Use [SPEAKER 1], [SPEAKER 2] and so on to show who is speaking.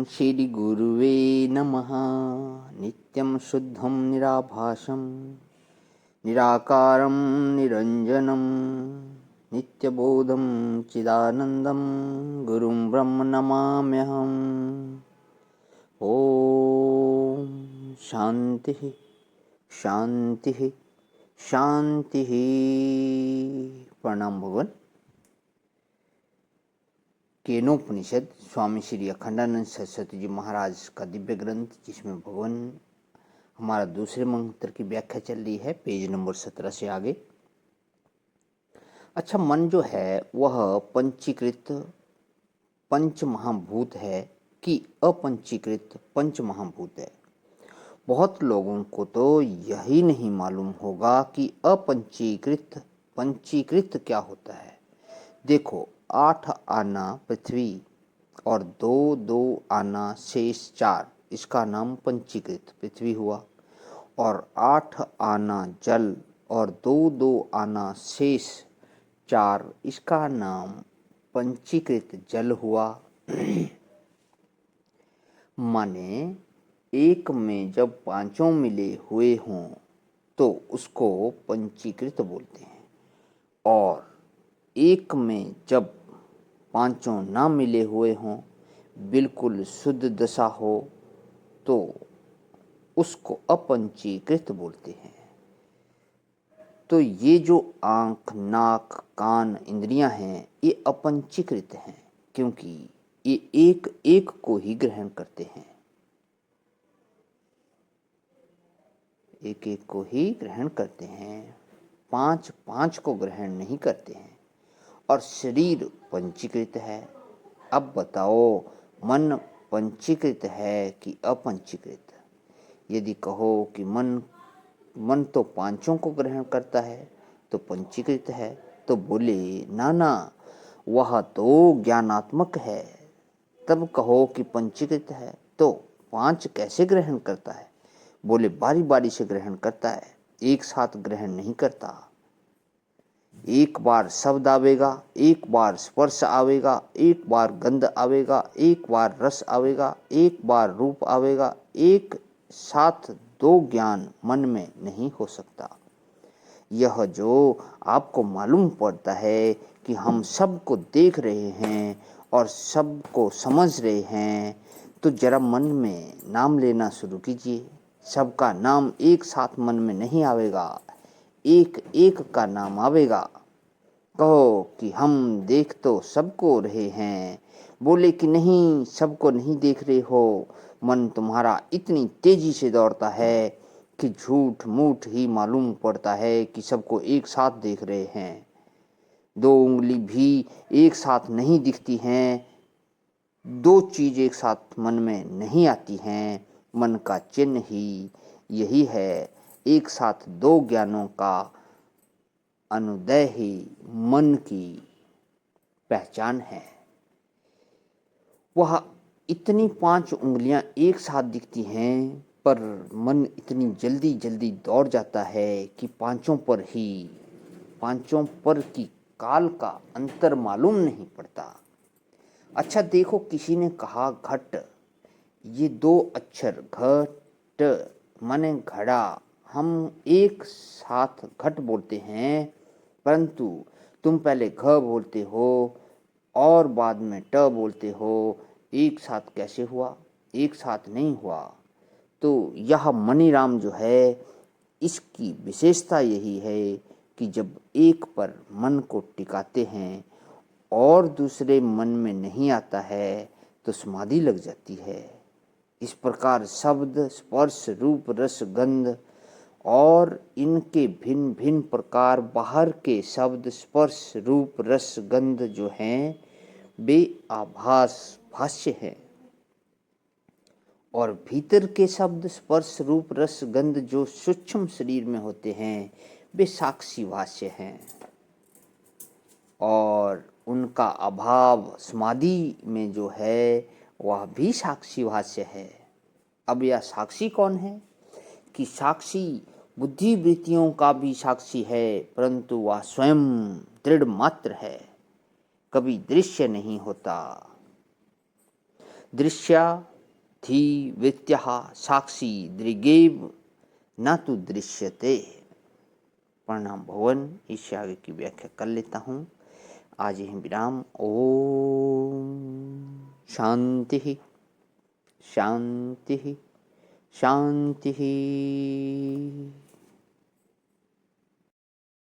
[SPEAKER 1] श्रीगुरुवे नमः। नित्यं शुद्धं निराभासं निराकारं निरञ्जनं नित्यबोधं चिदानन्दं गुरुं ब्रह्म नमाम्यहम्। ॐ शान्तिः शान्तिः शान्तिः। प्रणाम भगवान। केनोपनिषद स्वामी श्री अखंडानंद सरस्वती जी महाराज का दिव्य ग्रंथ, जिसमें भगवान हमारा दूसरे मंत्र की व्याख्या चल रही है, पेज नंबर 17 से आगे। अच्छा, मन जो है वह पंचीकृत पंच महाभूत है कि अपंचीकृत पंच महाभूत है? बहुत लोगों को तो यही नहीं मालूम होगा कि अपंचीकृत पंचीकृत क्या होता है। देखो, 8 आना पृथ्वी और 2 आना शेष 4, इसका नाम पंचीकृत पृथ्वी हुआ। और 8 आना जल और 2 आना शेष 4, इसका नाम पंचीकृत जल हुआ। माने एक में जब पांचों मिले हुए हों तो उसको पंचीकृत बोलते हैं, और एक में जब पांचों ना मिले हुए हों, बिल्कुल शुद्ध दशा हो, तो उसको अपंचीकृत बोलते हैं। तो ये जो आंख, नाक, कान, इंद्रियां हैं, ये अपंचीकृत हैं, क्योंकि ये एक एक को ही ग्रहण करते हैं, एक एक को ही ग्रहण करते हैं, 5 को ग्रहण नहीं करते हैं। और शरीर पंचीकृत है। अब बताओ, मन पंचीकृत है कि अपंचीकृत? यदि कहो कि मन तो 5 को ग्रहण करता है तो पंचीकृत है, तो बोले ना, वह तो ज्ञानात्मक है। तब कहो कि पंचीकृत है, तो 5 कैसे ग्रहण करता है? बोले बारी बारी से ग्रहण करता है, एक साथ ग्रहण नहीं करता। एक बार शब्द आवेगा, एक बार स्पर्श आवेगा, एक बार गंध आवेगा, एक बार रस आवेगा, एक बार रूप आवेगा। एक साथ 2 ज्ञान मन में नहीं हो सकता। यह जो आपको मालूम पड़ता है कि हम सबको देख रहे हैं और सबको समझ रहे हैं, तो जरा मन में नाम लेना शुरू कीजिए। सबका नाम एक साथ मन में नहीं आवेगा, एक एक का नाम आवेगा। कहो कि हम देख तो सबको रहे हैं, बोले कि नहीं, सबको नहीं देख रहे हो। मन तुम्हारा इतनी तेजी से दौड़ता है कि झूठ मूठ ही मालूम पड़ता है कि सबको एक साथ देख रहे हैं। 2 उंगली भी एक साथ नहीं दिखती हैं, 2 चीज एक साथ मन में नहीं आती हैं। मन का चिन्ह ही यही है, एक साथ 2 ज्ञानों का अनुदय ही मन की पहचान है। वह इतनी 5 उंगलियां एक साथ दिखती हैं, पर मन इतनी जल्दी जल्दी दौड़ जाता है कि पांचों पर की काल का अंतर मालूम नहीं पड़ता। अच्छा देखो, किसी ने कहा घट, ये 2 अक्षर घट माने घड़ा, हम एक साथ घट बोलते हैं, परंतु तुम पहले घ बोलते हो और बाद में ट बोलते हो। एक साथ कैसे हुआ? एक साथ नहीं हुआ। तो यह मनीराम जो है, इसकी विशेषता यही है कि जब एक पर मन को टिकाते हैं और दूसरे मन में नहीं आता है, तो समाधि लग जाती है। इस प्रकार शब्द, स्पर्श, रूप, रस, गंध और इनके भिन्न भिन्न प्रकार, बाहर के शब्द, स्पर्श, रूप, रस, गंध जो हैं, वे आभास भाष्य हैं, और भीतर के शब्द, स्पर्श, रूप, रस, गंध जो सूक्ष्म शरीर में होते हैं, वे साक्षी भाष्य हैं, और उनका अभाव समाधि में जो है वह भी साक्षी भाष्य है। अब यह साक्षी कौन है? कि साक्षी बुद्धि वृत्तियों का भी साक्षी है, परंतु वह स्वयं दृढ़ मात्र है, कभी दृश्य नहीं होता। दृश्य धी वित्यः साक्षी दृगेव न तु दृश्यते। प्रणाम भवन। इससे आगे की व्याख्या कर लेता हूँ। आज यही विराम। ओम शांति शांति शांति।